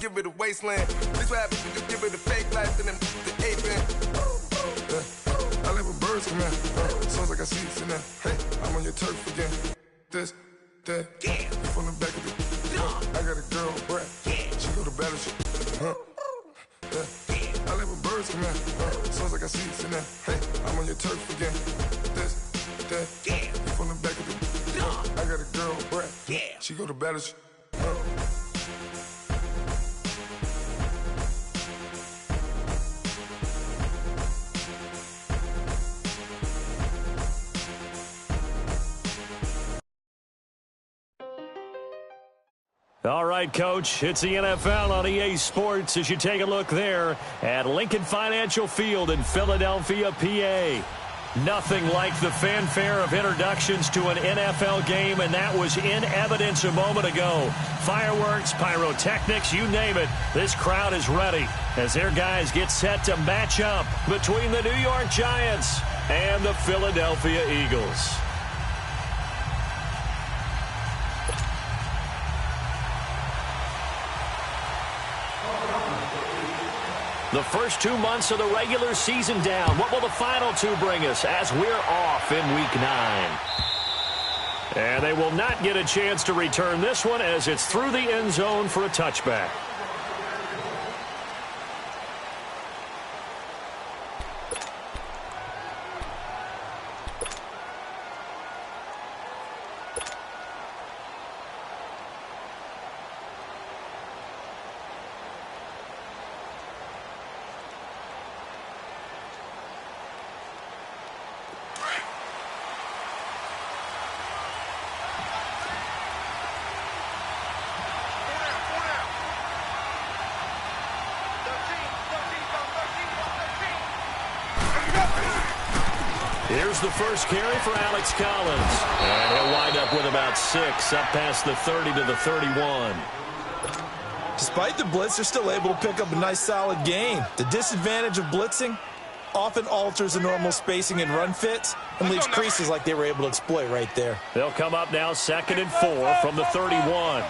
give it a wasteland. This what happens when you give it a fake life and then the ape in. I live with birds come in. Sounds like I see it in there. Hey, I'm on your turf again. This, that, from the back of the. I got a girl, Brad. She go to battle. I live with birds come in. Sounds like I see it in there. Hey, I'm on your turf again. This, that, from the back of the. I got a girl, Brad. She go to battle. All right, Coach, it's the NFL on EA Sports as you take a look there at Lincoln Financial Field in Philadelphia, PA. Nothing like the fanfare of introductions to an NFL game, and that was in evidence a moment ago. Fireworks, pyrotechnics, you name it. This crowd is ready as their guys get set to match up between the New York Giants and the Philadelphia Eagles. The first 2 months of the regular season down. What will the final two bring us as we're off in Week 9? And they will not get a chance to return this one as it's through the end zone for a touchback. Here's the first carry for Alex Collins. And he'll wind up with about 6, up past the 30 to the 31. Despite the blitz, they're still able to pick up a nice solid gain. The disadvantage of blitzing often alters the normal spacing and run fits and leaves creases like they were able to exploit right there. They'll come up now 2nd and 4 from the 31.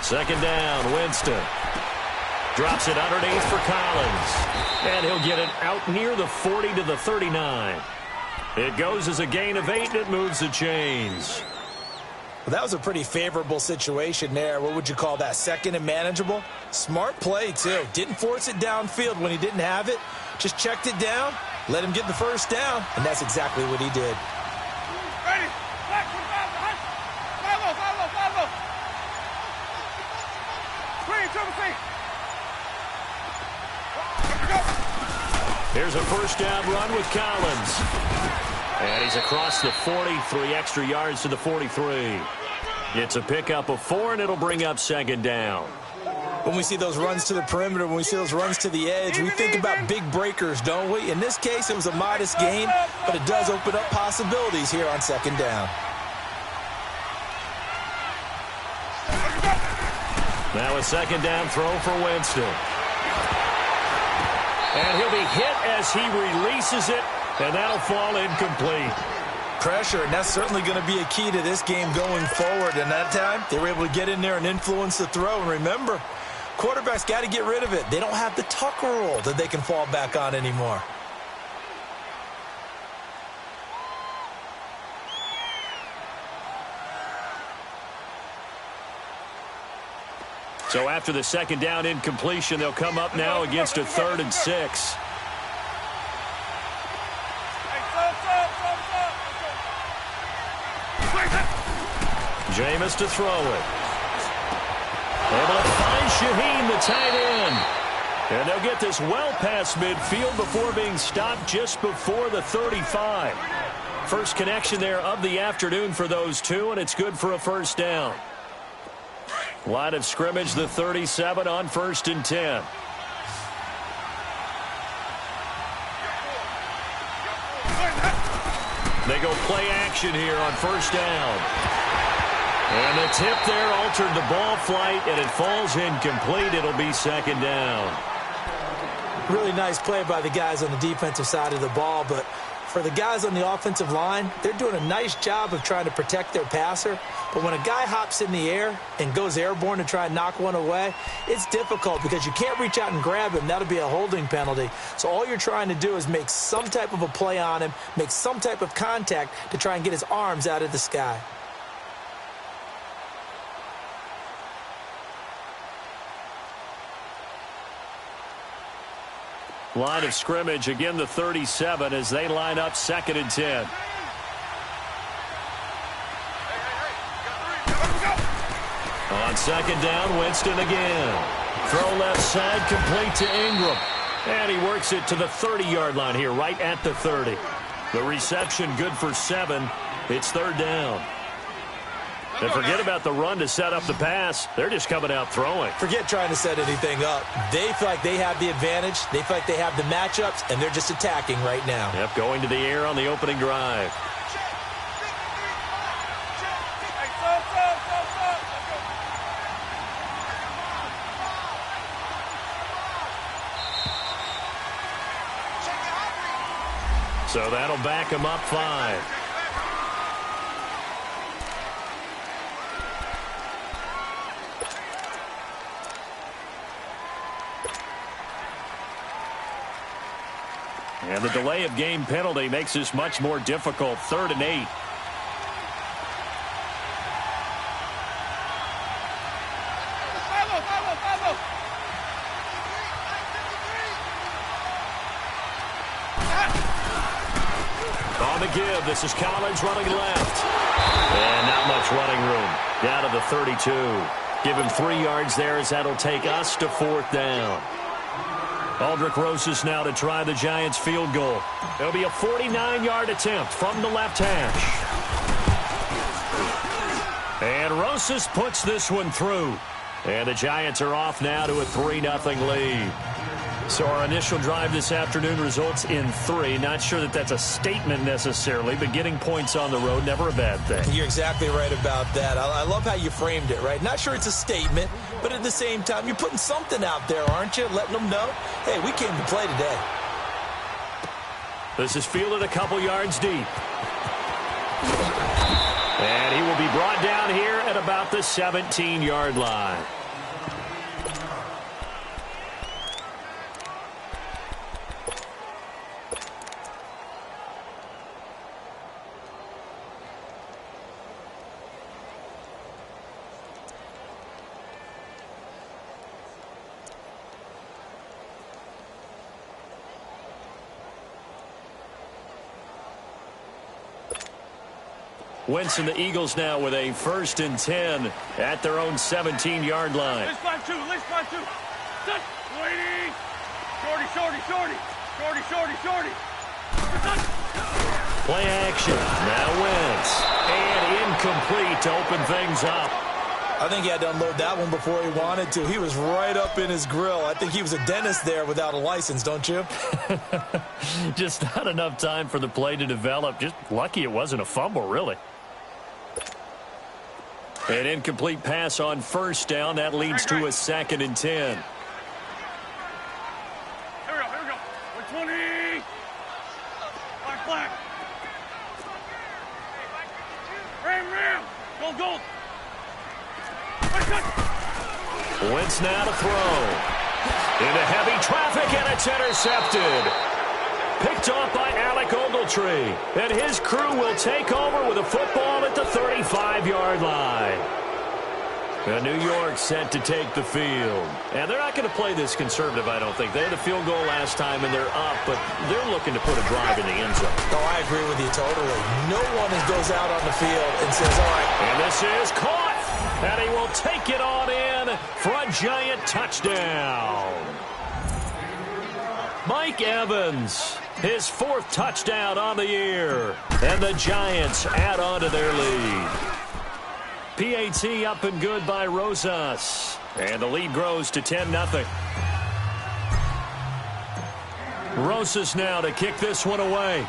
Second down, Winston. Drops it underneath for Collins. And he'll get it out near the 40 to the 39. It goes as a gain of 8, and it moves the chains. Well, that was a pretty favorable situation there. What would you call that? Second and manageable? Smart play, too. Didn't force it downfield when he didn't have it. Just checked it down, let him get the first down, and that's exactly what he did. Ready? Follow. Green, triple. Here's a first down run with Collins. And he's across the 40, 3 extra yards to the 43. It's a pickup of 4, and it'll bring up 2nd down. When we see those runs to the perimeter, when we see those runs to the edge, we think about big breakers, don't we? In this case, it was a modest gain, but it does open up possibilities here on 2nd down. Now a 2nd down throw for Winston. And he'll be hit as he releases it, and that'll fall incomplete. Pressure, and that's certainly going to be a key to this game going forward. And that time, they were able to get in there and influence the throw. And remember, quarterbacks got to get rid of it. They don't have the Tucker rule that they can fall back on anymore. So after the 2nd down incompletion, they'll come up now against a 3rd and 6. Jameis to throw it. Able to find Shaheen, the tight end. And they'll get this well past midfield before being stopped just before the 35. First connection there of the afternoon for those two, and it's good for a first down. Line of scrimmage, the 37 on 1st and 10. They go play action here on 1st down. And the tip there altered the ball flight, and it falls incomplete. It'll be 2nd down. Really nice play by the guys on the defensive side of the ball, but for the guys on the offensive line, they're doing a nice job of trying to protect their passer. But when a guy hops in the air and goes airborne to try and knock one away, it's difficult because you can't reach out and grab him. That'll be a holding penalty. So all you're trying to do is make some type of a play on him, make some type of contact to try and get his arms out of the sky. Line of scrimmage, again the 37 as they line up 2nd and 10. On 2nd down, Winston again. Throw left side, complete to Ingram. And he works it to the 30-yard line here, right at the 30. The reception good for 7. It's 3rd down. And forget about the run to set up the pass. They're just coming out throwing. Forget trying to set anything up. They feel like they have the advantage. They feel like they have the matchups, and they're just attacking right now. Yep, going to the air on the opening drive. So that'll back him up 5. And the delay of game penalty makes this much more difficult. 3rd and 8. On the give, this is Collins running left. And not much running room. Down to the 32. Give him 3 yards there as that'll take us to 4th down. Aldrick Rosas now to try the Giants field goal. It'll be a 49-yard attempt from the left hash. And Rosas puts this one through. And the Giants are off now to a 3-0 lead. So our initial drive this afternoon results in 3. Not sure that that's a statement necessarily, but getting points on the road, never a bad thing. You're exactly right about that. I love how you framed it, right? Not sure it's a statement, but at the same time, you're putting something out there, aren't you? Letting them know, hey, we came to play today. This is fielded a couple yards deep. And he will be brought down here at about the 17-yard line. Winston, the Eagles now with a 1st and 10 at their own 17-yard line. Let's find 2. Let's find 2. Touch. Waiting. Shorty, shorty, shorty. Shorty, shorty, shorty. Touch. Play action. Now Wentz. And incomplete to open things up. I think he had to unload that one before he wanted to. He was right up in his grill. I think he was a dentist there without a license, don't you? Just not enough time for the play to develop. Just lucky it wasn't a fumble, really. An incomplete pass on 1st down. That leads to a 2nd and 10. Here we go, here we go. 120. Black, black. Ram. Gold, gold. Wentz now to throw. Into heavy traffic, and it's intercepted. Picked off by Alec Ogletree. And his crew will take over with a football at the 35-yard line. And New York set to take the field. And they're not going to play this conservative, I don't think. They had a field goal last time, and they're up, but they're looking to put a drive in the end zone. Oh, I agree with you totally. No one goes out on the field and says, all right. And this is caught. And he will take it on in for a Giant touchdown. Mike Evans, his 4th touchdown on the year. And the Giants add on to their lead. PAT up and good by Rosas. And the lead grows to 10-0. Rosas now to kick this one away.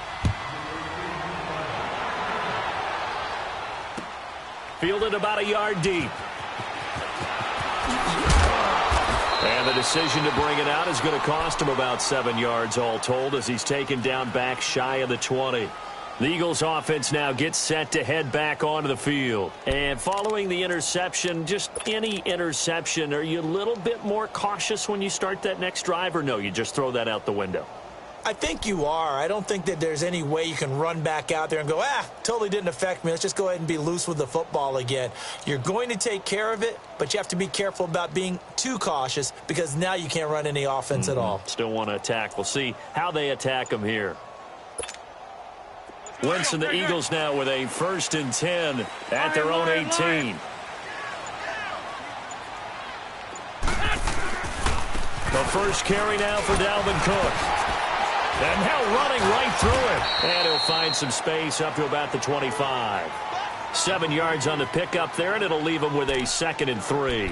Fielded about a yard deep. And the decision to bring it out is going to cost him about 7 yards all told as he's taken down back shy of the 20. The Eagles offense now gets set to head back onto the field. And following the interception, just any interception, are you a little bit more cautious when you start that next drive, or no, you just throw that out the window? I think you are. I don't think that there's any way you can run back out there and go, totally didn't affect me. Let's just go ahead and be loose with the football again. You're going to take care of it, but you have to be careful about being too cautious because now you can't run any offense at all. Still want to attack. We'll see how they attack them here. Wentz and the Eagles now with a 1st and 10 at their own 18. The first carry now for Dalvin Cook. And now running right through it. And he'll find some space up to about the 25. 7 yards on the pickup there, and it'll leave him with a 2nd and 3.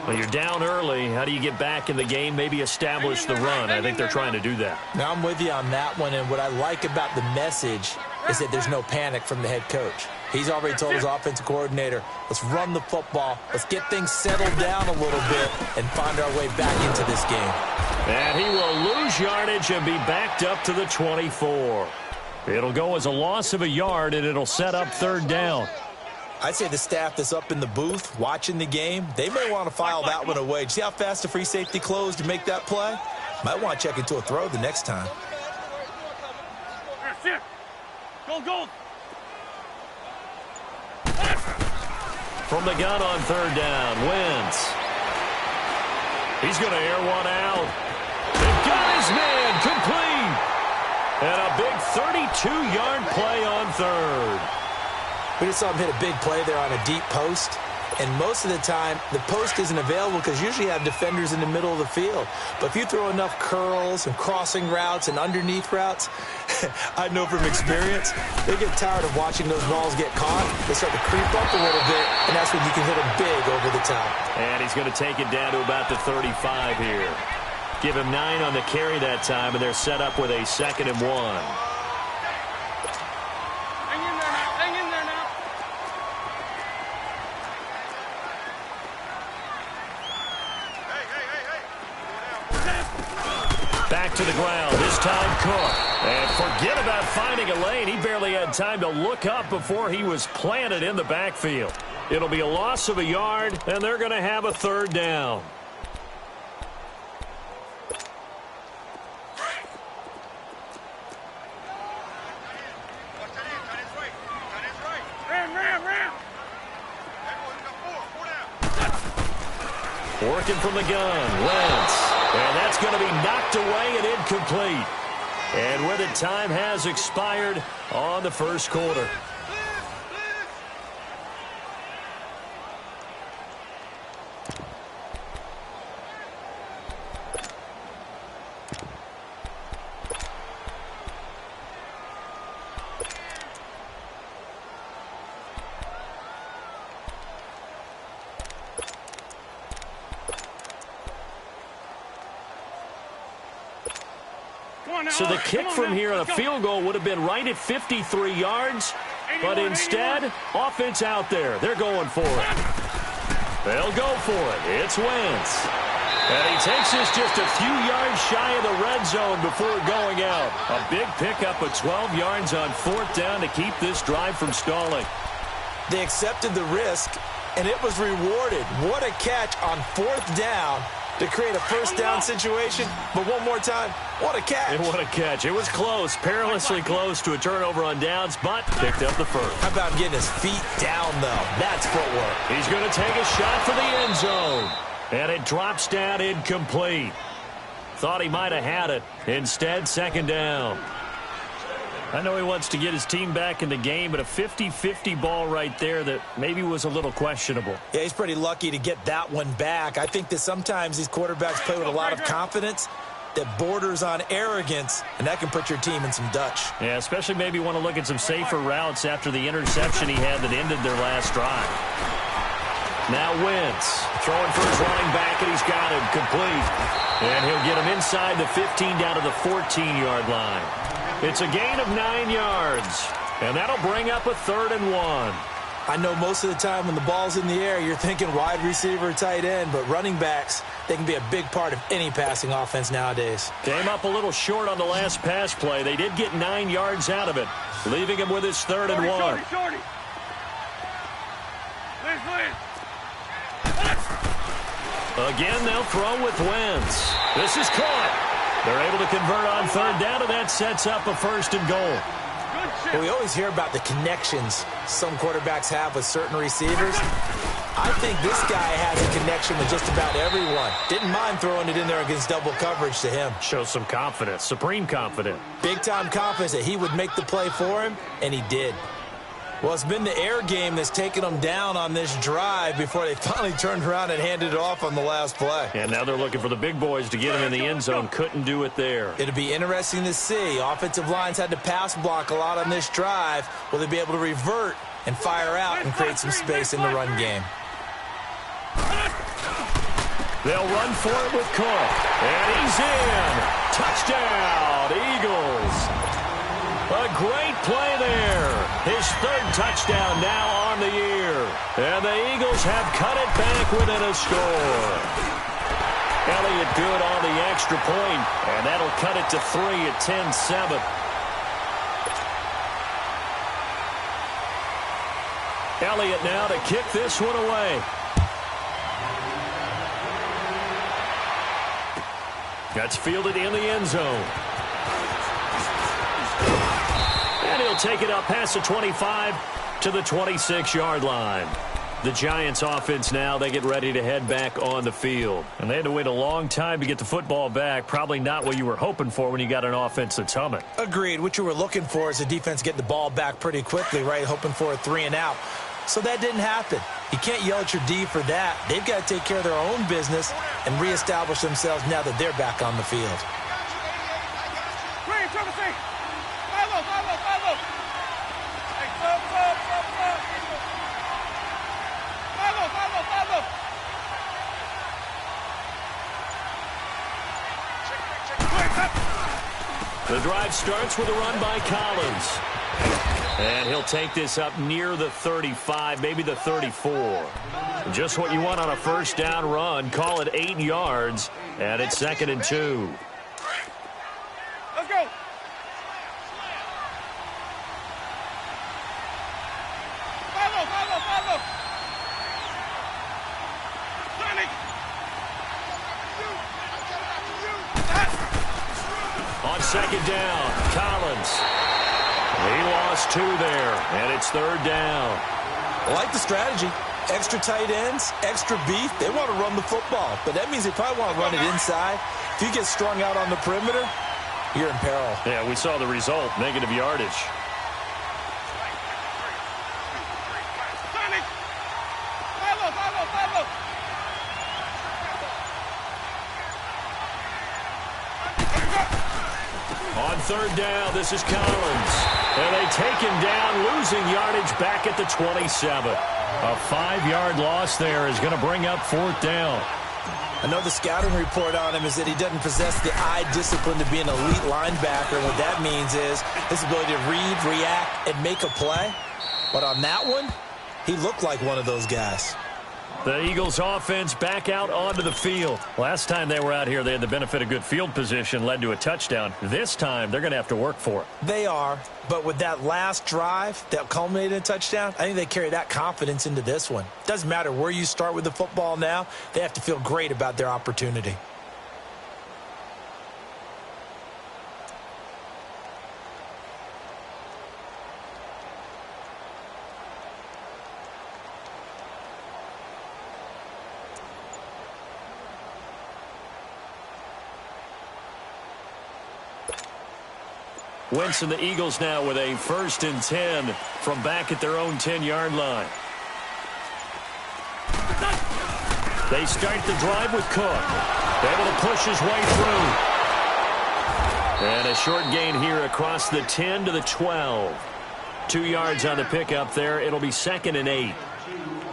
Well, you're down early. How do you get back in the game? Maybe establish the run. I think they're trying to do that. Now, I'm with you on that one, and what I like about the message is that there's no panic from the head coach. He's already told his offensive coordinator, let's run the football, let's get things settled down a little bit, and find our way back into this game. And he will lose yardage and be backed up to the 24. It'll go as a loss of a yard, and it'll set up 3rd down. I'd say the staff that's up in the booth watching the game, they may want to file that one away. Did you see how fast the free safety closed to make that play? Might want to check into a throw the next time. Go. From the gun on 3rd down, Wentz. He's going to air one out. They've got his man complete. And a big 32-yard play on 3rd. We just saw him hit a big play there on a deep post. And most of the time, the post isn't available because usually you have defenders in the middle of the field. But if you throw enough curls and crossing routes and underneath routes, I know from experience, they get tired of watching those balls get caught. They start to creep up a little bit, and that's when you can hit them big over the top. And he's going to take it down to about the 35 here. Give him 9 on the carry that time, and they're set up with a 2nd and 1. Back to the ground, this time Cook. And forget about finding a lane. He barely had time to look up before he was planted in the backfield. It'll be a loss of a yard, and they're going to have a 3rd down. Working from the gun, Wentz. And that's going to be knocked away and incomplete. And with it, time has expired on the 1st quarter. So the kick from here on a field goal would have been right at 53 yards. But instead, offense out there. They're going for it. They'll go for it. It's Wentz. And he takes this just a few yards shy of the red zone before going out. A big pickup of 12 yards on 4th down to keep this drive from stalling. They accepted the risk, and it was rewarded. What a catch on 4th down to create a 1st down situation. But one more time, what a catch. And what a catch. It was close, perilously close to a turnover on downs, but picked up the 1st. How about getting his feet down, though? That's footwork. He's going to take a shot for the end zone. And it drops down incomplete. Thought he might have had it. Instead, 2nd down. I know he wants to get his team back in the game, but a 50-50 ball right there that maybe was a little questionable. Yeah, he's pretty lucky to get that one back. I think that sometimes these quarterbacks play with a lot of confidence that borders on arrogance, and that can put your team in some Dutch. Yeah, especially maybe want to look at some safer routes after the interception he had that ended their last drive. Now Wentz throwing for his running back, and he's got him complete. And he'll get him inside the 15 down to the 14-yard line. It's a gain of 9 yards, and that'll bring up a 3rd and 1. I know most of the time when the ball's in the air, you're thinking wide receiver, tight end, but running backs, they can be a big part of any passing offense nowadays. Came up a little short on the last pass play. They did get 9 yards out of it, leaving him with his 3rd and 1. Shorty. Liz. Again, they'll throw with Wentz. This is caught. They're able to convert on 3rd down, and that sets up a 1st and goal. Well, we always hear about the connections some quarterbacks have with certain receivers. I think this guy has a connection with just about everyone. Didn't mind throwing it in there against double coverage to him. Shows some confidence, supreme confidence. Big-time confidence that he would make the play for him, and he did. Well, it's been the air game that's taken them down on this drive before they finally turned around and handed it off on the last play. And now they're looking for the big boys to get him in the end zone. Couldn't do it there. It'll be interesting to see. Offensive lines had to pass block a lot on this drive. Will they be able to revert and fire out and create some space in the run game? They'll run for it with Cook. And he's in. Touchdown, Eagles. A great play there. His 3rd touchdown now on the year. And the Eagles have cut it back within a score. Elliott good on the extra point, and that'll cut it to 3 at 10-7. Elliott now to kick this one away. That's fielded in the end zone. And he'll take it up past the 25 to the 26-yard line. The Giants offense now, they get ready to head back on the field. And they had to wait a long time to get the football back. Probably not what you were hoping for when you got an offense that's humming. Agreed. What you were looking for is the defense getting the ball back pretty quickly, right? Hoping for a 3 and out. So that didn't happen. You can't yell at your D for that. They've got to take care of their own business and reestablish themselves now that they're back on the field. The drive starts with a run by Collins. And he'll take this up near the 35, maybe the 34. Just what you want on a 1st down run. Call it 8 yards, and it's 2nd and 2. Let's go. Follow. On 2nd down, Collins. He lost 2 there, and it's 3rd down. I like the strategy. Extra tight ends, extra beef. They want to run the football, but that means they probably want to run it inside. If you get strung out on the perimeter, you're in peril. Yeah, we saw the result, negative yardage. Follow. On 3rd down, this is Collins. And they take him down, losing yardage back at the 27. A 5-yard loss there is going to bring up 4th down. I know the scouting report on him is that he doesn't possess the eye discipline to be an elite linebacker. And what that means is his ability to read, react, and make a play. But on that one, he looked like one of those guys. The Eagles offense back out onto the field. Last time they were out here, they had the benefit of good field position, led to a touchdown. This time, they're going to have to work for it. They are, but with that last drive that culminated in a touchdown, I think they carry that confidence into this one. Doesn't matter where you start with the football now, they have to feel great about their opportunity. Wentz and the Eagles now with a 1st and 10 from back at their own 10-yard line. They start the drive with Cook. Able to push his way through. And a short gain here across the 10 to the 12. 2 yards on the pickup there. It'll be 2nd and 8.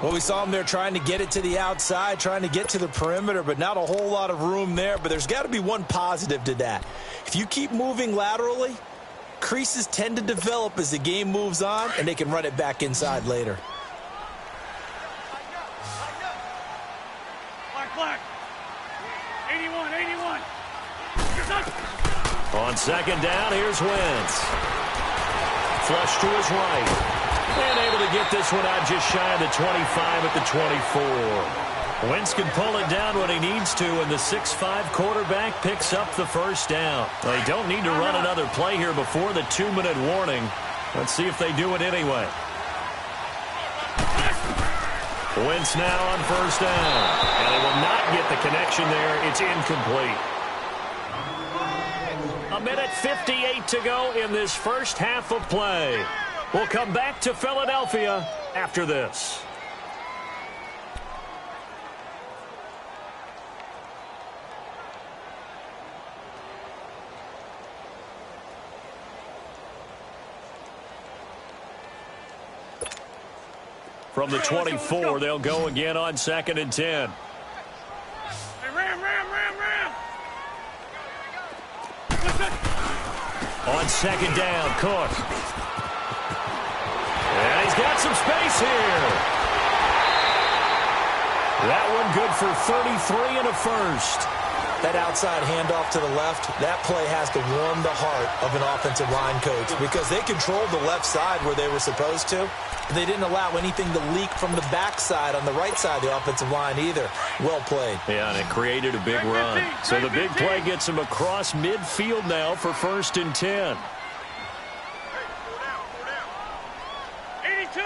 Well, we saw him there trying to get it to the outside, trying to get to the perimeter, but not a whole lot of room there. But there's got to be one positive to that. If you keep moving laterally, creases tend to develop as the game moves on, and they can run it back inside later. flag. 81, 81. On second down, here's Wentz. Flush to his right. And able to get this one out just shy of the 25 at the 24. Wentz can pull it down when he needs to, and the 6'5 quarterback picks up the first down. They don't need to run another play here before the 2-minute warning. Let's see if they do it anyway. Wentz now on first down. And they will not get the connection there. It's incomplete. A minute 58 to go in this first half of play. We'll come back to Philadelphia after this. From the 24, they'll go again on 2nd and 10. Hey, ram. On second down, Cook. And he's got some space here. That one good for 33 and a first. That outside handoff to the left, that play has to warm the heart of an offensive line coach because they controlled the left side where they were supposed to. They didn't allow anything to leak from the backside on the right side of the offensive line either. Well played. Yeah, and it created a big run. So the big play gets him across midfield now for 1st and 10. 82.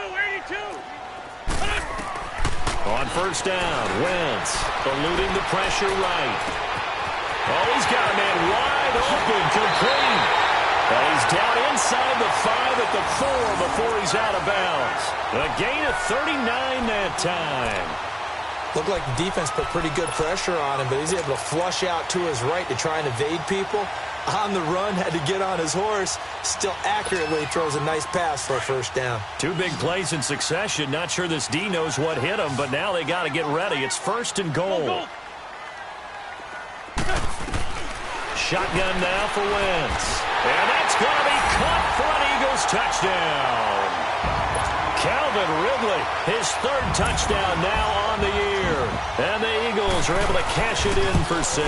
On first down, Wentz eluding the pressure right. Oh, he's got a man wide open, complete. And he's down inside the 5 at the 4 before he's out of bounds. A gain of 39 that time. Looked like the defense put pretty good pressure on him, but he's able to flush out to his right to try and evade people. On the run, had to get on his horse. Still accurately throws a nice pass for a first down. 2 big plays in succession. Not sure this D knows what hit him, but now they got to get ready. It's 1st and goal. Shotgun now for Wentz. And that's going to be caught for an Eagles touchdown. Calvin Ridley, his 3rd touchdown now on the year. And the Eagles are able to cash it in for 6.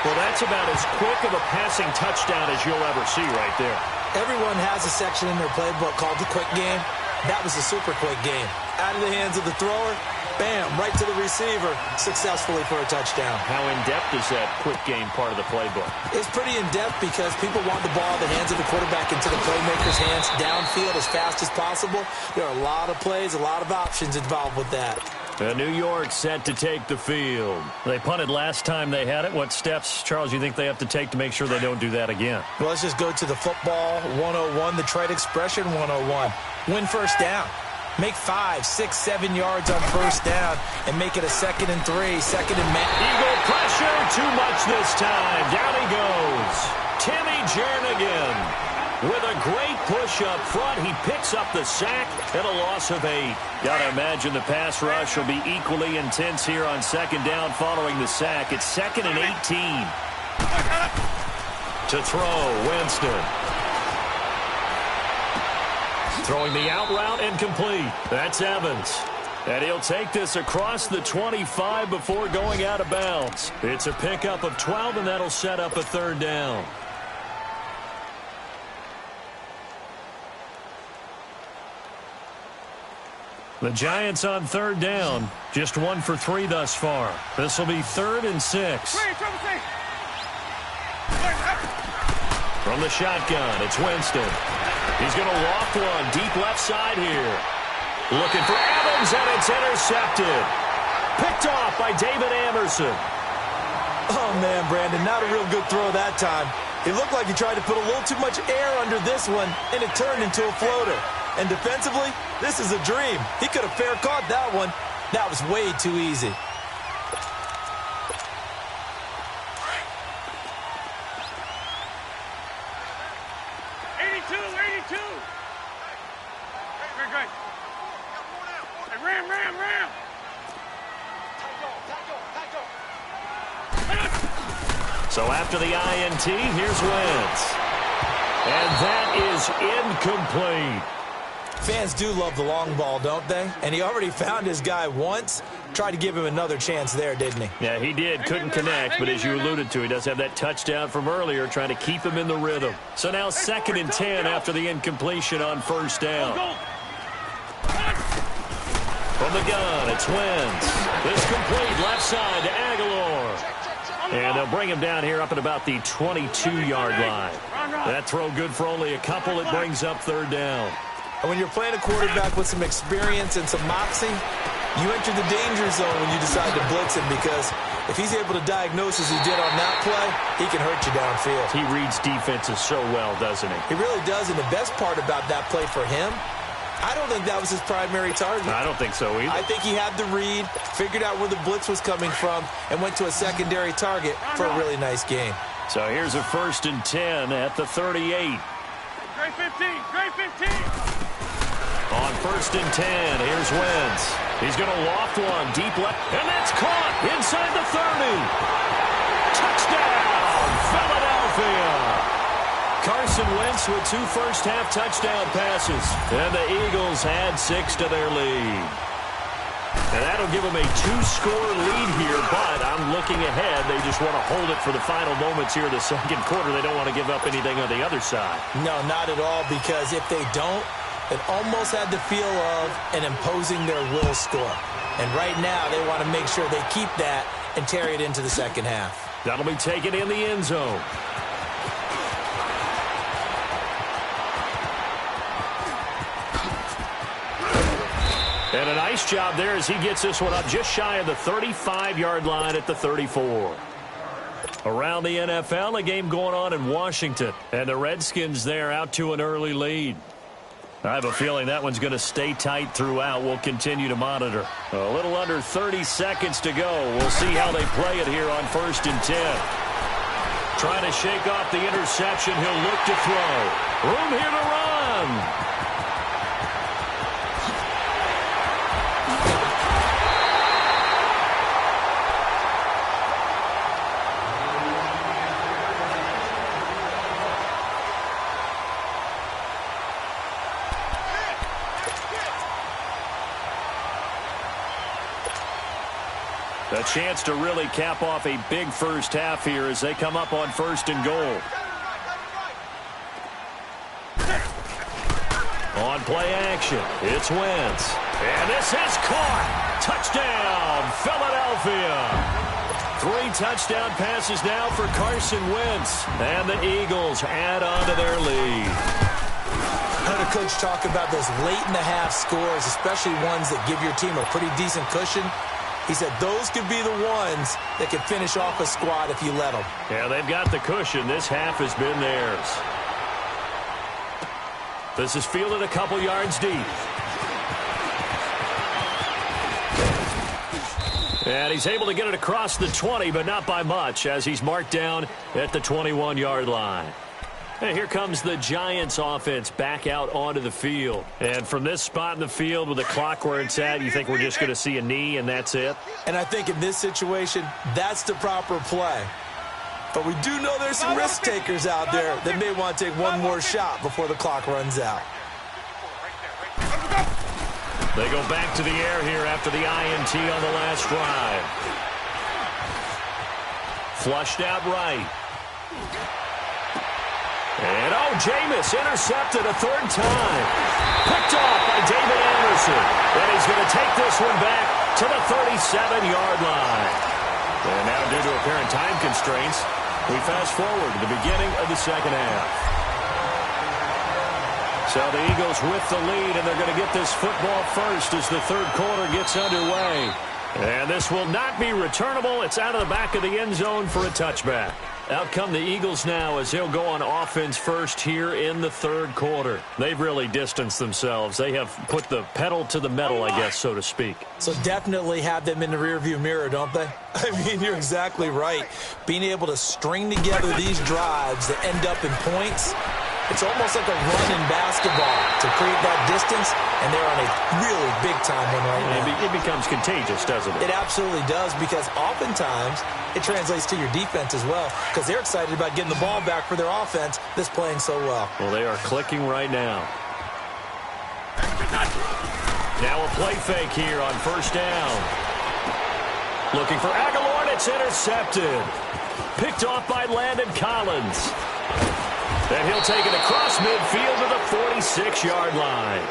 Well, that's about as quick of a passing touchdown as you'll ever see right there. Everyone has a section in their playbook called the quick game. That was a super quick game. Out of the hands of the thrower, bam, right to the receiver, successfully for a touchdown. How in-depth is that quick game part of the playbook? It's pretty in-depth because people want the ball in the hands of the quarterback into the playmaker's hands downfield as fast as possible. There are a lot of plays, a lot of options involved with that. New York set to take the field. They punted last time they had it. What steps, Charles, you think they have to take to make sure they don't do that again? Well, let's just go to the football 101, the trite expression 101. Win first down. Make 5, 6, 7 yards on first down and make it a 2nd and 3, 2nd and man. Eagle pressure, too much this time. Down he goes. Timmy Jernigan. With a great push up front, he picks up the sack and a loss of 8. Gotta imagine the pass rush will be equally intense here on 2nd down following the sack. It's 2nd and 18. To throw, Winston. Throwing the out route and complete. That's Evans. And he'll take this across the 25 before going out of bounds. It's a pickup of 12, and that'll set up a 3rd down. The Giants on 3rd down. Just 1 for 3 thus far. This will be 3rd and 6. From the shotgun, it's Winston. He's going to loft one deep left side here. Looking for Evans, and it's intercepted. Picked off by David Anderson. Oh, man, Brandon, not a real good throw that time. It looked like he tried to put a little too much air under this one, and it turned into a floater. And defensively, this is a dream. He could have fair caught that one. That was way too easy. Great. Hey, ram. So after the INT, here's Wentz. And that is incomplete. Fans do love the long ball, don't they? And he already found his guy once. Tried to give him another chance there, didn't he? Yeah, he did. Couldn't connect, but as you alluded to, he does have that touchdown from earlier, trying to keep him in the rhythm. So now 2nd and 10 after the incompletion on 1st down. From the gun, it's Wentz. This complete left side to Aguilar. And they'll bring him down here up at about the 22-yard line. That throw good for only a couple. It brings up 3rd down. And when you're playing a quarterback with some experience and some moxie, you enter the danger zone when you decide to blitz him, because if he's able to diagnose as he did on that play, he can hurt you downfield. He reads defenses so well, doesn't he? He really does, and the best part about that play for him, I don't think that was his primary target. I don't think so either. I think he had the read, figured out where the blitz was coming from, and went to a secondary target for a really nice game. So here's a 1st and 10 at the 38. Great 15, great 15. On 1st and 10, here's Wentz. He's going to loft one deep left, and that's caught inside the 30. Touchdown, Philadelphia. Carson Wentz with 2 first-half touchdown passes, and the Eagles add 6 to their lead. And that'll give them a 2-score lead here, but I'm looking ahead. They just want to hold it for the final moments here in the 2nd quarter. They don't want to give up anything on the other side. No, not at all, because if they don't, it almost had the feel of an imposing their will score. And right now, they want to make sure they keep that and carry it into the 2nd half. That'll be taken in the end zone. And a nice job there as he gets this one up just shy of the 35-yard line at the 34. Around the NFL, a game going on in Washington. And the Redskins there out to an early lead. I have a feeling that one's going to stay tight throughout. We'll continue to monitor. A little under 30 seconds to go. We'll see how they play it here on 1st and 10. Trying to shake off the interception. He'll look to throw. Room here to run. A chance to really cap off a big first half here as they come up on 1st and goal. On play action, it's Wentz. And this is caught. Touchdown, Philadelphia. 3 touchdown passes now for Carson Wentz. And the Eagles add on to their lead. I heard a coach talk about those late-in-the-half scores, especially ones that give your team a pretty decent cushion. He said those could be the ones that could finish off a squad if you let them. Yeah, they've got the cushion. This half has been theirs. This is fielded a couple yards deep. And he's able to get it across the 20, but not by much, as he's marked down at the 21-yard line. And here comes the Giants offense back out onto the field. And from this spot in the field with the clock where it's at, you think we're just going to see a knee and that's it? And I think in this situation, that's the proper play. But we do know there's some risk takers out there that may want to take one more shot before the clock runs out. They go back to the air here after the INT on the last drive. Flushed out right. And, Jameis intercepted a 3rd time. Picked off by David Anderson. And he's going to take this one back to the 37-yard line. And now, due to apparent time constraints, we fast forward to the beginning of the 2nd half. So the Eagles with the lead, and they're going to get this football first as the 3rd quarter gets underway. And this will not be returnable. It's out of the back of the end zone for a touchback. Out come the Eagles now as they'll go on offense first here in the 3rd quarter. They've really distanced themselves. They have put the pedal to the metal, I guess, so to speak. So definitely have them in the rearview mirror, don't they? I mean, you're exactly right. Being able to string together these drives that end up in points, it's almost like a run in basketball to create that distance, and they're on a really big-time one right now. It becomes contagious, doesn't it? It absolutely does, because oftentimes it translates to your defense as well, because they're excited about getting the ball back for their offense that's playing so well. Well, they are clicking right now. Now a play fake here on first down. Looking for Aguilar, and it's intercepted. Picked off by Landon Collins. And he'll take it across midfield to the 46-yard line.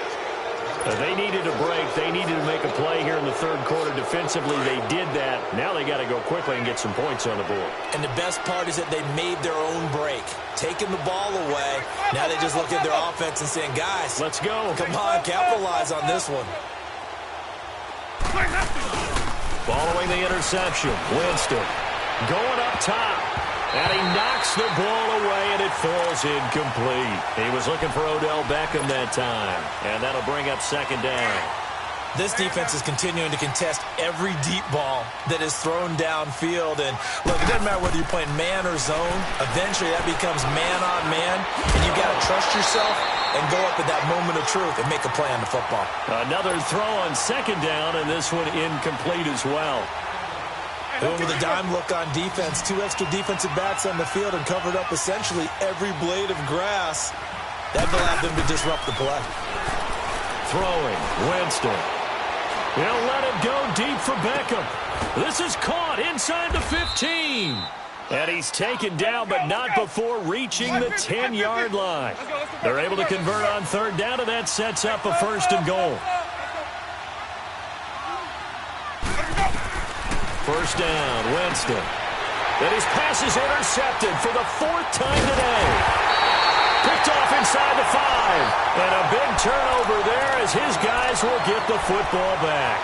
They needed a break. They needed to make a play here in the third quarter defensively. They did that. Now they got to go quickly and get some points on the board. And the best part is that they made their own break. Taking the ball away. Now they just look at their offense and saying, guys, let's go. Come on, capitalize on this one. Following the interception, Winston going up top. And he knocks the ball away, and it falls incomplete. He was looking for Odell Beckham that time. And that'll bring up second down. This defense is continuing to contest every deep ball that is thrown downfield. And, look, it doesn't matter whether you're playing man or zone. Eventually, that becomes man on man. And you've got to trust yourself and go up at that moment of truth and make a play on the football. Another throw on second down, and this one incomplete as well. Going with a dime look on defense. 2 extra defensive backs on the field and covered up essentially every blade of grass. That allowed them to disrupt the play. Throwing, Winston. He'll let it go deep for Beckham. This is caught inside the 15. And he's taken down, but not before reaching the 10-yard line. They're able to convert on third down, and that sets up a first and goal. First down, Winston. And his pass is intercepted for the 4th time today. Picked off inside the 5. And a big turnover there as his guys will get the football back.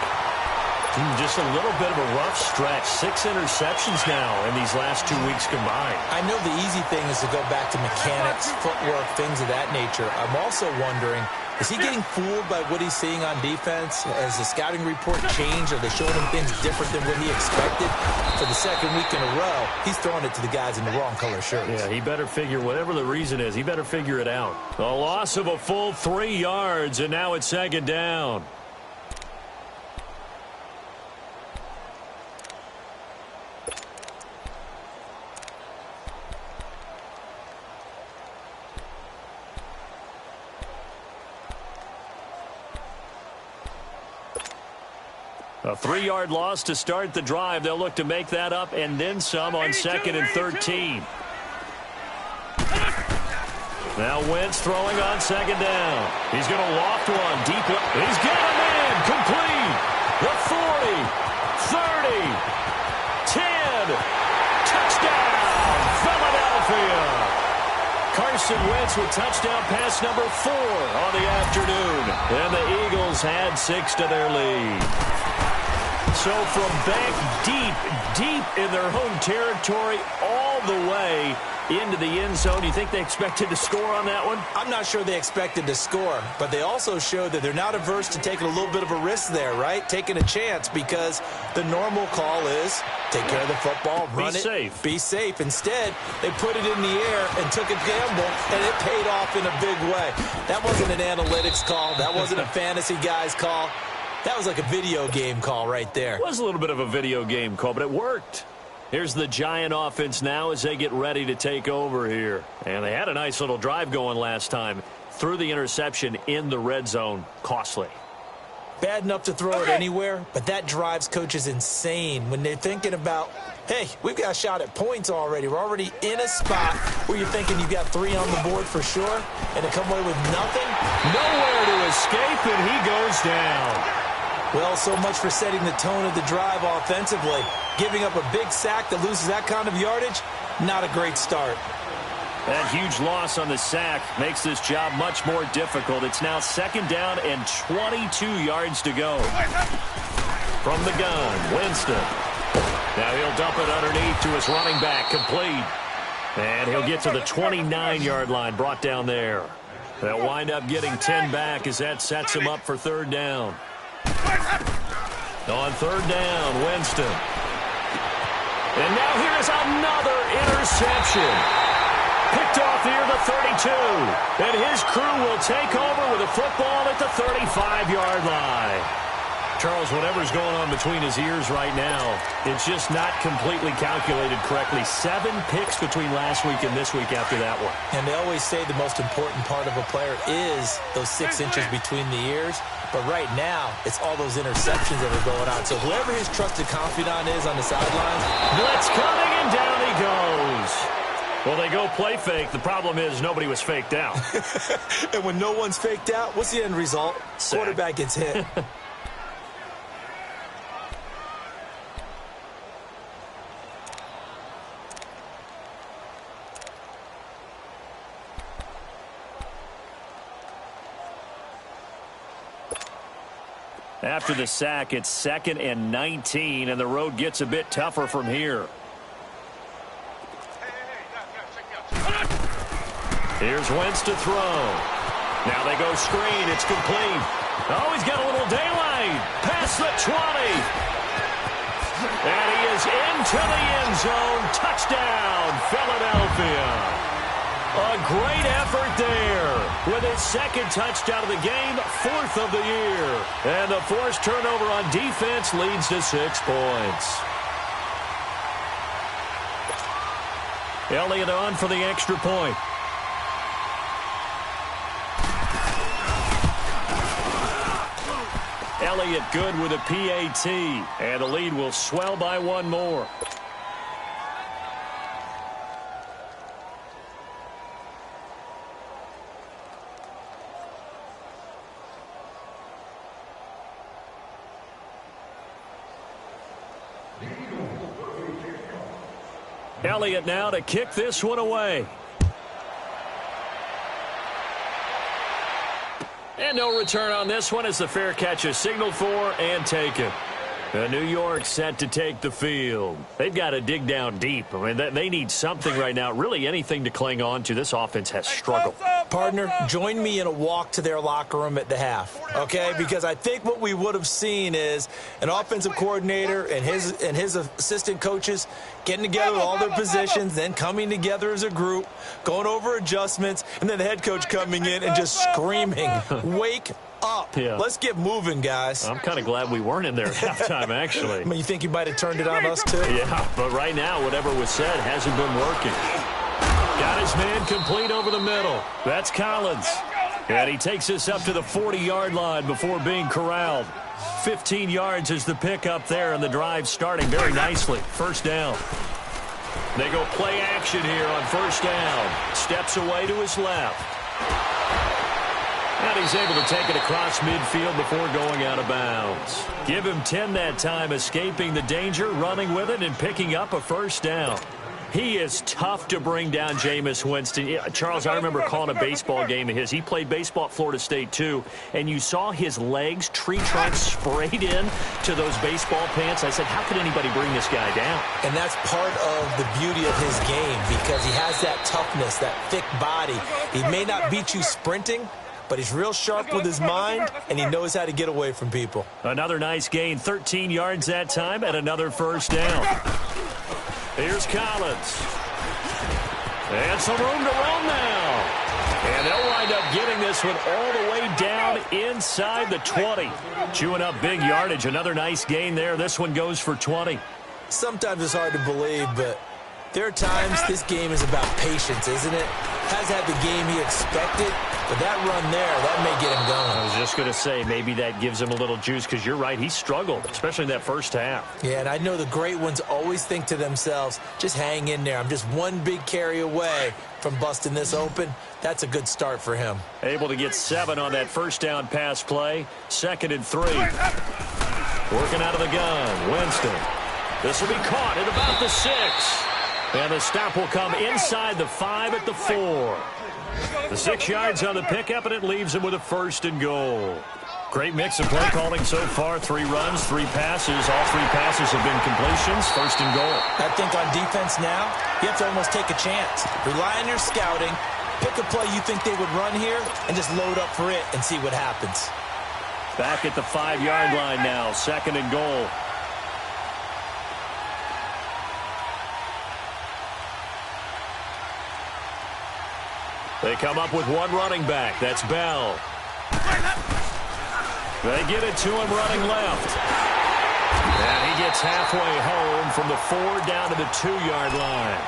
Just a little bit of a rough stretch. 6 interceptions now in these last 2 weeks combined. I know the easy thing is to go back to mechanics, footwork, things of that nature. I'm also wondering, is he getting fooled by what he's seeing on defense? Has the scouting report changed? Are they showing him things different than what he expected? For the second week in a row, he's throwing it to the guys in the wrong color shirts. Yeah, he better figure, whatever the reason is, he better figure it out. A loss of a full 3 yards, and now it's second down. A 3-yard loss to start the drive. They'll look to make that up and then some on 2nd and 13. Now Wentz throwing on second down. He's going to loft one deep. He's got him in. Complete. The 40. 30. 10. Touchdown. Philadelphia. Carson Wentz with touchdown pass number 4 on the afternoon. And the Eagles had 6 to their lead. So from back deep in their home territory all the way into the end zone, you think they expected to score on that one? I'm not sure they expected to score, but they also showed that they're not averse to taking a little bit of a risk there, right? Taking a chance, because the normal call is take care of the football, run it, be safe. Instead, they put it in the air and took a gamble, and it paid off in a big way. That wasn't an analytics call. That wasn't a fantasy guy's call. That was like a video game call right there. It was a little bit of a video game call, but it worked. Here's the Giant offense now as they get ready to take over here. And they had a nice little drive going last time. Threw the interception in the red zone. Costly. Bad enough to throw it anywhere, but that drives coaches insane when they're thinking about, hey, we've got a shot at points already. We're already in a spot where you're thinking you've got 3 on the board for sure, and to come away with nothing? Nowhere to escape, and he goes down. Well, so much for setting the tone of the drive offensively. Giving up a big sack that loses that kind of yardage, not a great start. That huge loss on the sack makes this job much more difficult. It's now second down and 22 yards to go. From the gun, Winston. Now he'll dump it underneath to his running back, complete. And he'll get to the 29-yard line, brought down there. They'll wind up getting 10 back as that sets him up for third down. On third down, Winston. And now here's another interception. Picked off near the 32. And his crew will take over with a football at the 35-yard line. Charles, whatever's going on between his ears right now, it's just not completely calculated correctly. 7 picks between last week and this week after that one. And they always say the most important part of a player is those 6 inches between the ears. But right now, it's all those interceptions that are going on. So whoever his trusted confidant is on the sidelines. Blitz coming, and down he goes. Well, they go play fake. The problem is nobody was faked out. And when no one's faked out, what's the end result? Sack. Quarterback gets hit. After the sack, it's 2nd and 19, and the road gets a bit tougher from here. Here's Wentz to throw. Now they go screen. It's complete. Oh, he's got a little daylight. Past the 20. And he is into the end zone. Touchdown, Philadelphia. A great effort there. With his 2nd touchdown of the game, 4th of the year. And the forced turnover on defense leads to 6 points. Elliott on for the extra point. Elliott good with a PAT, and the lead will swell by 1 more. Elliott now to kick this one away. And no return on this one as the fair catch is signaled for and taken. New York set to take the field. They've got to dig down deep. I mean, they need something right now, really anything to cling on to. This offense has struggled. Partner, join me in a walk to their locker room at the half, okay? Because I think what we would have seen is an offensive coordinator and his assistant coaches getting together with all their positions, then coming together as a group, going over adjustments, and then the head coach coming in and just screaming, wake up. Yeah. Let's get moving, guys. I'm kind of glad we weren't in there at halftime, actually. I mean, you think you might have turned it on us, too? Yeah, but right now, whatever was said hasn't been working. Got his man complete over the middle. That's Collins. And he takes us up to the 40-yard line before being corralled. 15 yards is the pickup there, and the drive starting very nicely. First down. They go play action here on first down. Steps away to his left. And he's able to take it across midfield before going out of bounds. Give him 10 that time, escaping the danger, running with it, and picking up a first down. He is tough to bring down, Jameis Winston. Yeah, Charles, I remember calling a baseball game of his. He played baseball at Florida State, too, and you saw his legs, tree trunks sprayed in to those baseball pants. I said, how could anybody bring this guy down? And that's part of the beauty of his game because he has that toughness, that thick body. He may not beat you sprinting, but he's real sharp with his mind, and he knows how to get away from people. Another nice gain, 13 yards that time, and another first down. Here's Collins. And some room to roam now. And they'll wind up getting this one all the way down inside the 20. Chewing up big yardage. Another nice gain there. This one goes for 20. Sometimes it's hard to believe, but there are times this game is about patience, isn't it? Has had the game he expected, but that run there, that may get him going. I was just going to say, maybe that gives him a little juice because you're right, he struggled, especially in that first half. Yeah, and I know the great ones always think to themselves, just hang in there. I'm just one big carry away from busting this open. That's a good start for him. Able to get 7 on that first down pass play. 2nd and 3. Working out of the gun. Winston. This will be caught at about the 6. And the stop will come inside the 5 at the 4. The 6 yards on the pickup, and it leaves him with a 1st and goal. Great mix of play calling so far. 3 runs, 3 passes. All 3 passes have been completions. 1st and goal. I think on defense now, you have to almost take a chance. Rely on your scouting. Pick a play you think they would run here and just load up for it and see what happens. Back at the 5-yard line now. 2nd and goal. They come up with one running back. That's Bell. They get it to him running left. And he gets halfway home from the 4 down to the 2-yard line.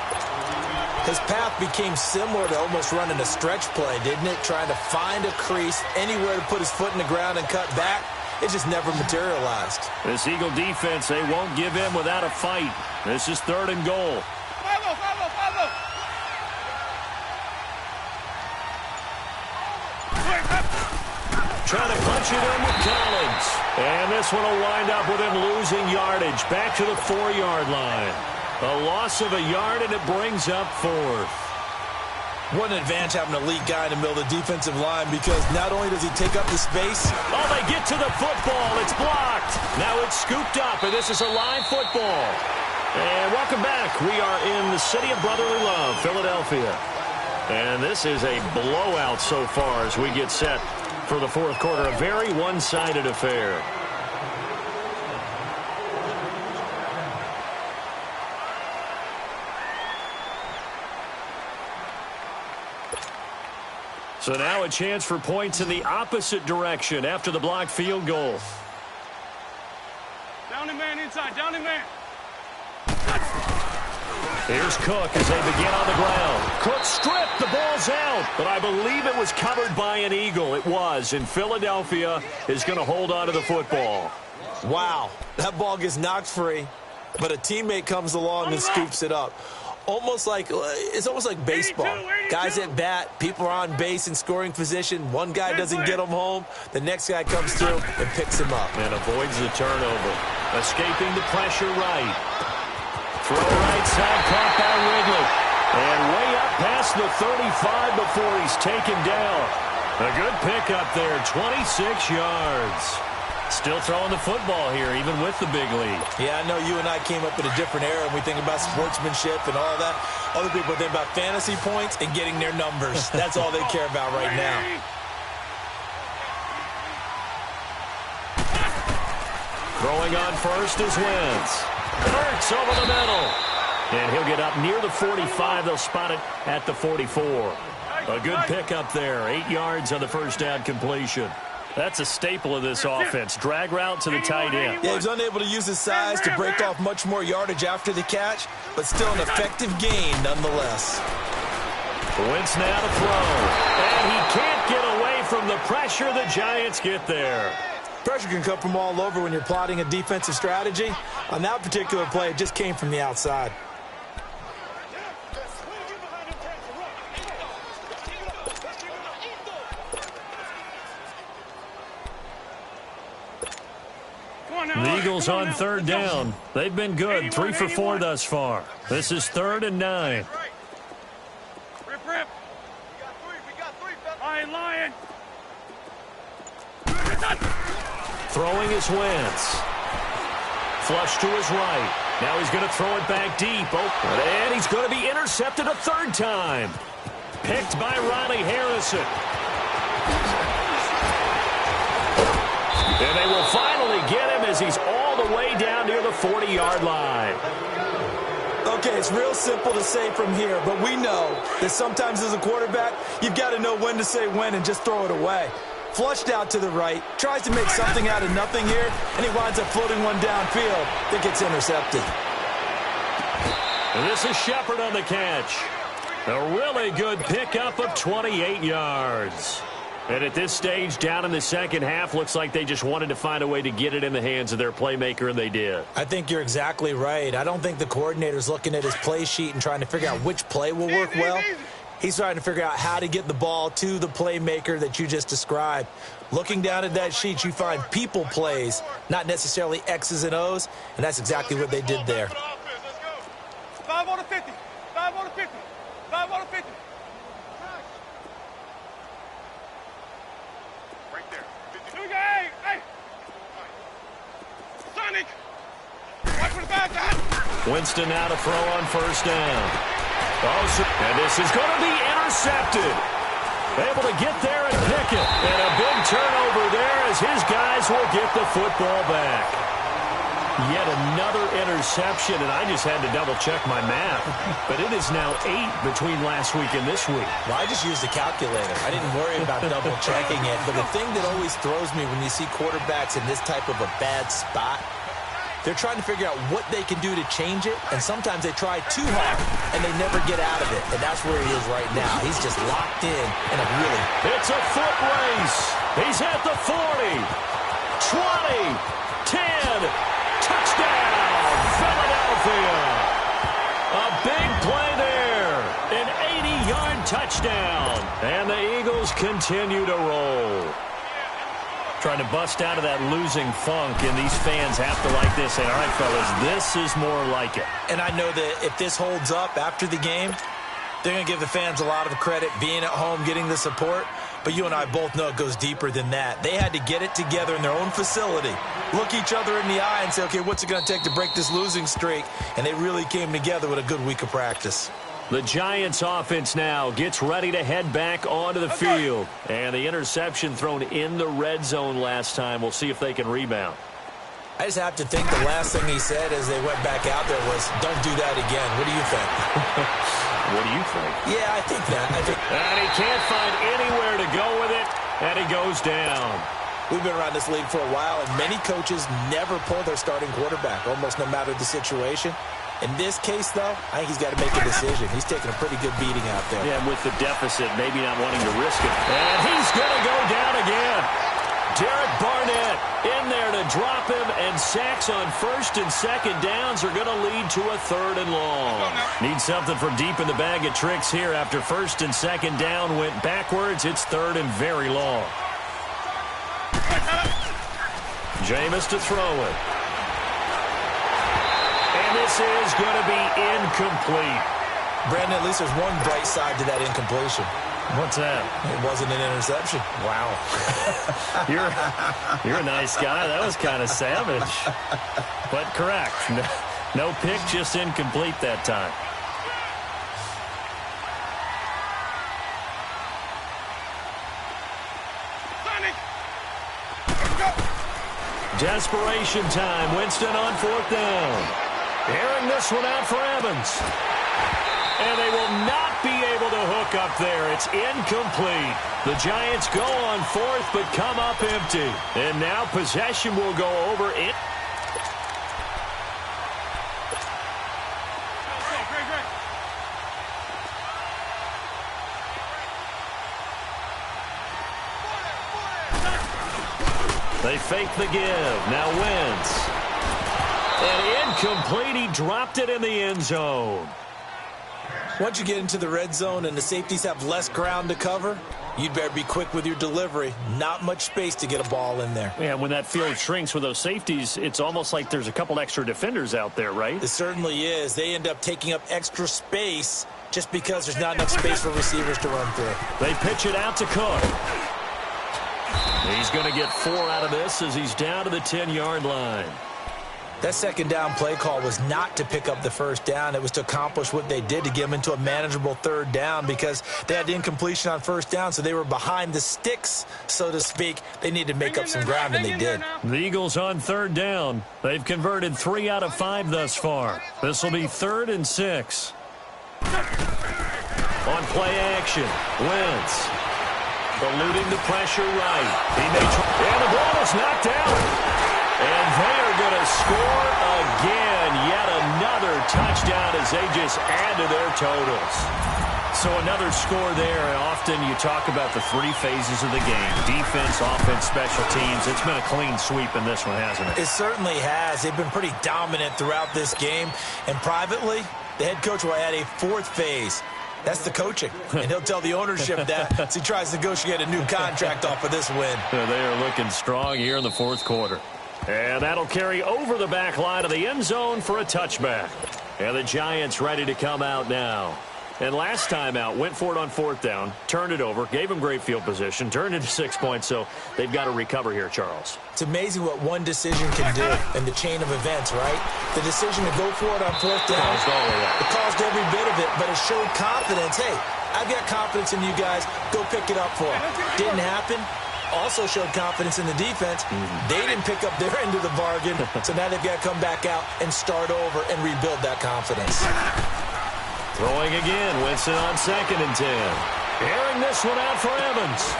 His path became similar to almost running a stretch play, didn't it? Trying to find a crease, anywhere to put his foot in the ground and cut back. It just never materialized. This Eagle defense, they won't give in without a fight. This is 3rd and goal. Follow. Trying to punch it in with Collins. And this one will wind up with him losing yardage. Back to the 4-yard line. A loss of a yard, and it brings up 4th. What an advantage having an elite guy in the middle of the defensive line, because not only does he take up the space. Oh, they get to the football. It's blocked. Now it's scooped up, and this is a live football. And welcome back. We are in the city of brotherly love, Philadelphia. And this is a blowout so far as we get set for the 4th quarter. A very one-sided affair. So now a chance for points in the opposite direction after the blocked field goal. Down and man inside. Down and man. Here's Cook as they begin on the ground. Cook stripped. The ball's out. But I believe it was covered by an Eagle. It was. And Philadelphia is going to hold on to the football. Wow. That ball gets knocked free, but a teammate comes along and scoops it up. It's almost like baseball. 82. Guys at bat, people are on base in scoring position. One guy doesn't get him home. The next guy comes through and picks him up. And avoids the turnover. Escaping the pressure right. Throw right side, caught by Ridley. And way up past the 35 before he's taken down. A good pickup there, 26 yards. Still throwing the football here, even with the big lead. Yeah, I know you and I came up in a different era, and we think about sportsmanship and all that. Other people think about fantasy points and getting their numbers. That's all they care about right now. Throwing on first is Wentz. Hurts over the middle. And he'll get up near the 45. They'll spot it at the 44. A good pickup there. 8 yards on the first down completion. That's a staple of this offense. Drag route to the tight end. Yeah, he's unable to use his size to break off much more yardage after the catch, but still an effective gain nonetheless. Wentz now to throw. And he can't get away from the pressure. The Giants get there. Pressure can come from all over when you're plotting a defensive strategy. On that particular play, it just came from the outside. The Eagles on 3rd down. They've been good. 3 for 4 thus far. This is 3rd and 9. Rip. We got three. Lion. Throwing is Wentz. Flush to his right. Now he's going to throw it back deep. And he's going to be intercepted a 3rd time. Picked by Ronnie Harrison. And they will finally get him as he's all the way down near the 40-yard line. Okay, it's real simple to say from here, but we know that sometimes as a quarterback, you've got to know when to say when and just throw it away. Flushed out to the right, tries to make something out of nothing here, and he winds up floating one downfield that gets intercepted. And this is Shepard on the catch. A really good pickup of 28 yards. And at this stage, down in the second half, looks like they just wanted to find a way to get it in the hands of their playmaker, and they did. I think you're exactly right. I don't think the coordinator's looking at his play sheet and trying to figure out which play will work well. He's trying to figure out how to get the ball to the playmaker that you just described. Looking down at that sheet, you find people plays, not necessarily X's and O's, and that's exactly what they did there. 5 on the 50. 5 on the 50. 5 on the 50. Right there. Hey. Sonic. Watch for the bad guy. Winston now to throw on 1st down. And this is going to be intercepted. Able to get there and pick it. And a big turnover there as his guys will get the football back. Yet another interception, and I just had to double-check my math. But it is now 8 between last week and this week. Well, I just used a calculator. I didn't worry about double-checking it. But the thing that always throws me when you see quarterbacks in this type of a bad spot, they're trying to figure out what they can do to change it, and sometimes they try too hard, and they never get out of it. And that's where he is right now. He's just locked in a really... It's a foot race. He's at the 40, 20, 10... Touchdown, Philadelphia. A big play there. An 80-yard touchdown. And the Eagles continue to roll. Trying to bust out of that losing funk, and these fans have to like this. Saying, all right, fellas, this is more like it. And I know that if this holds up after the game, they're going to give the fans a lot of credit, being at home, getting the support. But you and I both know it goes deeper than that. They had to get it together in their own facility, look each other in the eye and say, okay, what's it going to take to break this losing streak? And they really came together with a good week of practice. The Giants offense now gets ready to head back onto the field. And the interception thrown in the red zone last time. We'll see if they can rebound. I just have to think the last thing he said as they went back out there was, don't do that again. What do you think? What do you think? Yeah, I think that. And he can't find anywhere to go with it, and he goes down. We've been around this league for a while, and many coaches never pull their starting quarterback, almost no matter the situation. In this case, though, I think he's got to make a decision. He's taking a pretty good beating out there. Yeah, with the deficit, maybe not wanting to risk it. And he's going to go down again. Derek Barnett in there to drop him, and sacks on first and second downs are going to lead to a third and long. Need something from deep in the bag of tricks here after first and second down went backwards. It's third and very long. Jameis to throw it. And this is going to be incomplete. Brandon, at least there's one bright side to that incompletion. What's that? It wasn't an interception. Wow. You're a nice guy. That was kind of savage. But correct. No pick, just incomplete that time. Desperation time. Winston on fourth down. Airing this one out for Evans. And they will not be able to hook up there. It's incomplete. The Giants go on fourth, but come up empty. And now possession will go over it. They fake the give. Now Wentz. And incomplete. He dropped it in the end zone. Once you get into the red zone and the safeties have less ground to cover, you'd better be quick with your delivery. Not much space to get a ball in there. Yeah, when that field shrinks with those safeties, it's almost like there's a couple extra defenders out there, right? It certainly is. They end up taking up extra space just because there's not enough space for receivers to run through. They pitch it out to Cook. He's going to get 4 out of this as he's down to the 10-yard line. That second down play call was not to pick up the first down. It was to accomplish what they did, to get them into a manageable third down, because they had the incompletion on first down, so they were behind the sticks, so to speak. They needed to make up some ground, and they did. The Eagles on third down. They've converted 3 out of 5 thus far. This will be 3rd and 6. On play action, Wentz. Eluding the pressure right. And the ball is knocked out. And they are going to score again. Yet another touchdown as they just add to their totals. So another score there. And often you talk about the 3 phases of the game. Defense, offense, special teams. It's been a clean sweep in this one, hasn't it? It certainly has. They've been pretty dominant throughout this game. And privately, the head coach will add a 4th phase. That's the coaching. And he'll tell the ownership that as he tries to negotiate a new contract off of this win. They are looking strong here in the 4th quarter. And that'll carry over the back line of the end zone for a touchback. And the Giants ready to come out now. And last time out, went for it on 4th down, turned it over, gave them great field position, turned into 6 points, so they've got to recover here, Charles. It's amazing what one decision can do in the chain of events, right? The decision to go for it on 4th down, it caused every bit of it, but it showed confidence. Hey, I've got confidence in you guys. Go pick it up for them. Didn't happen. also showed confidence in the defense. They didn't pick up their end of the bargain, so now they've got to come back out and start over and rebuild that confidence. Throwing again, Winston on 2nd and 10. Airing this one out for Evans.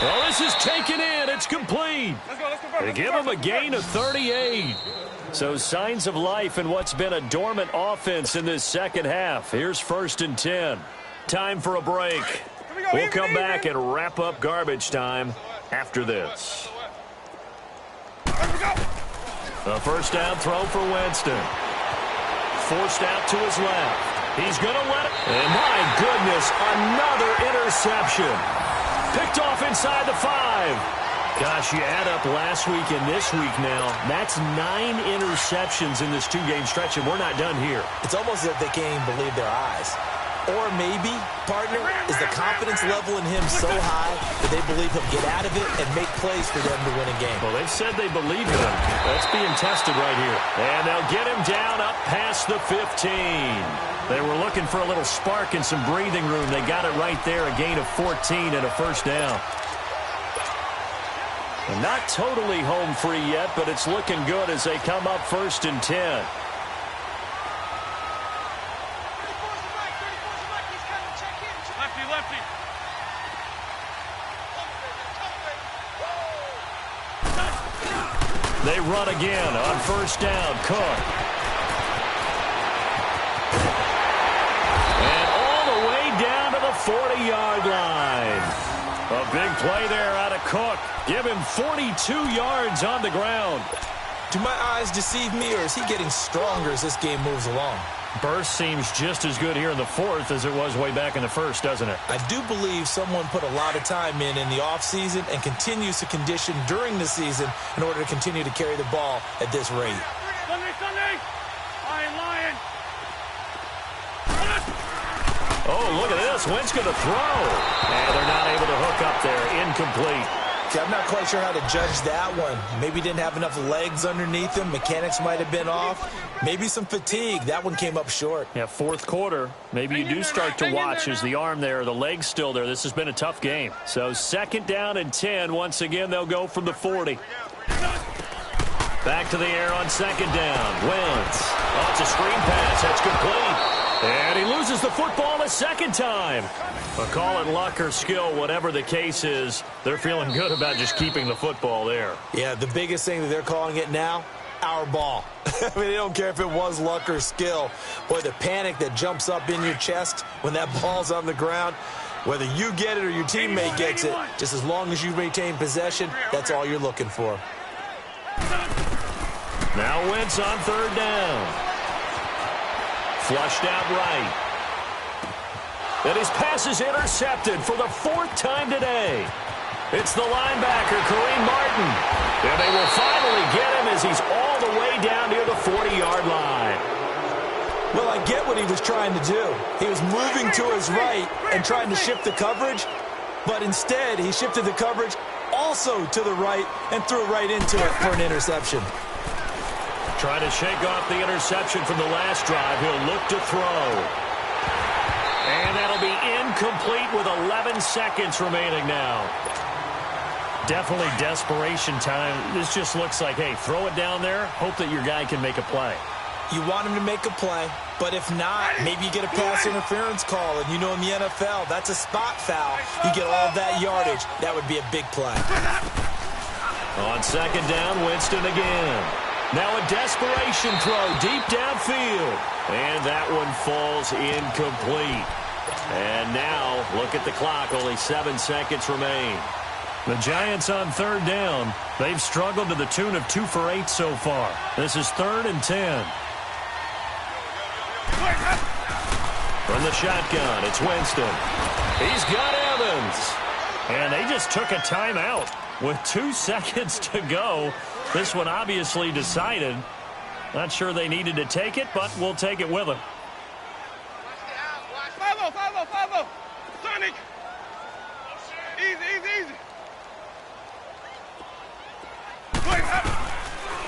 Well, this is taken in. It's complete. They give him a gain of 38. So signs of life in what's been a dormant offense in this second half. Here's 1st and 10. Time for a break. We'll come back and wrap up garbage time after this. A first down throw for Winston. Forced out to his left. He's going to let it. And my goodness, another interception. Picked off inside the 5. Gosh, you add up last week and this week now. That's 9 interceptions in this 2-game stretch, and we're not done here. It's almost as if they can't even believe their eyes. Or maybe, partner, is the confidence level in him so high that they believe he'll get out of it and make plays for them to win a game. Well, they've said they believe in him. That's being tested right here. And they'll get him down up past the 15. They were looking for a little spark and some breathing room. They got it right there, a gain of 14 and a first down. And not totally home free yet, but it's looking good as they come up 1st and 10. They run again on 1st down. Cook. And all the way down to the 40-yard line. A big play there out of Cook. Give him 42 yards on the ground. Do my eyes deceive me, or is he getting stronger as this game moves along? Burst seems just as good here in the 4th as it was way back in the 1st, doesn't it? I do believe someone put a lot of time in the offseason and continues to condition during the season in order to continue to carry the ball at this rate. Sunday! Lion! Oh, look at this. Wentz going to throw. And they're not able to hook up there. Incomplete. See, I'm not quite sure how to judge that one. Maybe didn't have enough legs underneath him. Mechanics might have been off. Maybe some fatigue. That one came up short. Yeah, 4th quarter. Maybe you do start to watch as the arm there, the leg's still there. This has been a tough game. So 2nd down and 10. Once again, they'll go from the 40. Back to the air on 2nd down. Wentz. Oh, it's a screen pass. That's complete. And he loses the football a 2nd time. But call it luck or skill, whatever the case is, they're feeling good about just keeping the football there. Yeah, the biggest thing that they're calling it now, our ball. I mean, they don't care if it was luck or skill. Boy, the panic that jumps up in your chest when that ball's on the ground, whether you get it or your teammate gets it, just as long as you maintain possession, that's all you're looking for. Now Wentz on 3rd down. Flushed out right. And his pass is intercepted for the 4th time today. It's the linebacker, Kareem Martin. And they will finally get him as he's all the way down near the 40-yard line. Well, I get what he was trying to do. He was moving to his right and trying to shift the coverage, but instead he shifted the coverage also to the right and threw right into it for an interception. Trying to shake off the interception from the last drive. He'll look to throw. And that'll be incomplete with 11 seconds remaining now. Definitely desperation time. This just looks like, hey, throw it down there, hope that your guy can make a play. You want him to make a play, but if not, maybe you get a pass interference call, and you know in the NFL, that's a spot foul. You get all that yardage. That would be a big play. On 2nd down, Winston again. Now a desperation throw deep downfield. And that one falls incomplete. And now, look at the clock. Only 7 seconds remain. The Giants on 3rd down. They've struggled to the tune of 2 for 8 so far. This is 3rd and 10. From the shotgun, it's Winston. He's got Evans. And they just took a timeout with 2 seconds to go. This one obviously decided. Not sure they needed to take it, but we'll take it with them. Follow. Sonic. Easy.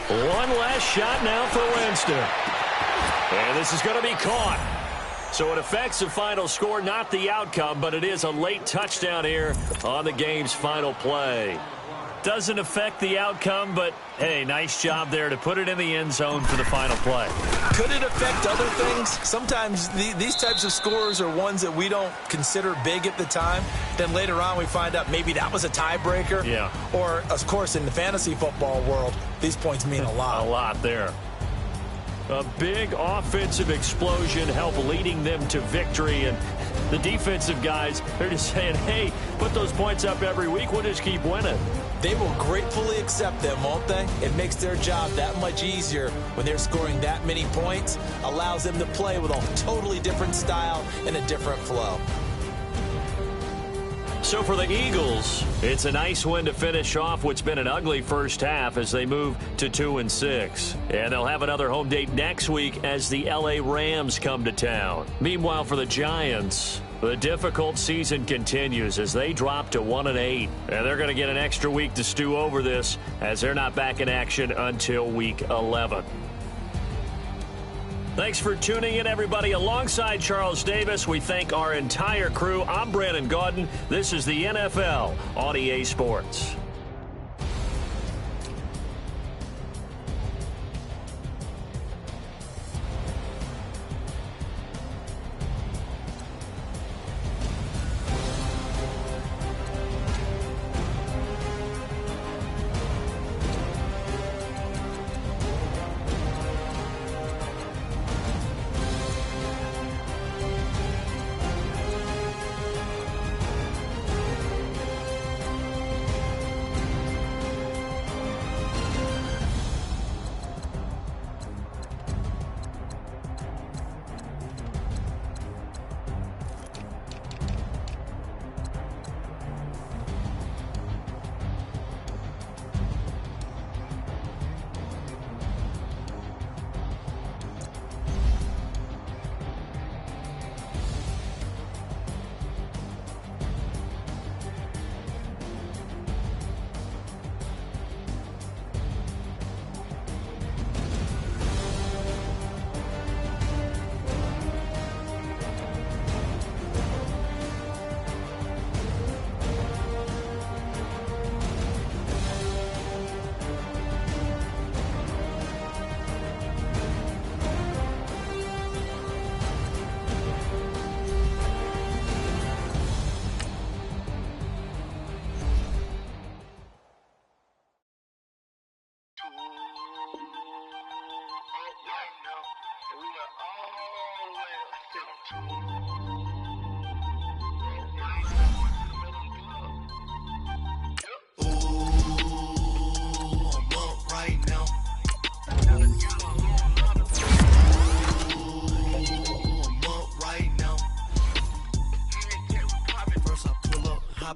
One last shot now for Winston. And this is going to be caught. So it affects the final score, not the outcome, but it is a late touchdown here on the game's final play. Doesn't affect the outcome, but, hey, nice job there to put it in the end zone for the final play. Could it affect other things? Sometimes these types of scores are ones that we don't consider big at the time. Then later on we find out maybe that was a tiebreaker. Yeah. Or, of course, in the fantasy football world, these points mean a lot. A lot there. A big offensive explosion helped leading them to victory, and the defensive guys, they're just saying, hey, put those points up every week, we'll just keep winning. They will gratefully accept them, won't they? It makes their job that much easier when they're scoring that many points, allows them to play with a totally different style and a different flow. So for the Eagles, it's a nice win to finish off what's been an ugly first half as they move to 2-6. And they'll have another home date next week as the LA Rams come to town. Meanwhile, for the Giants, the difficult season continues as they drop to 1-8. And they're going to get an extra week to stew over this as they're not back in action until week 11. Thanks for tuning in, everybody. Alongside Charles Davis, we thank our entire crew. I'm Brandon Gaudin. This is the NFL on EA Sports.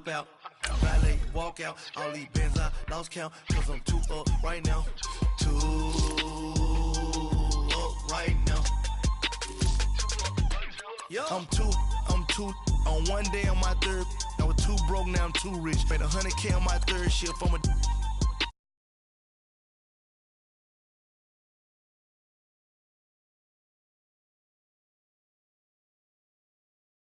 Out, valet, walk out, all these bands I lost count, cause I'm too up right now, too up right now. I'm two, on one day on my third, I was too broke, now I'm too rich, made 100K on my third shift, I'm a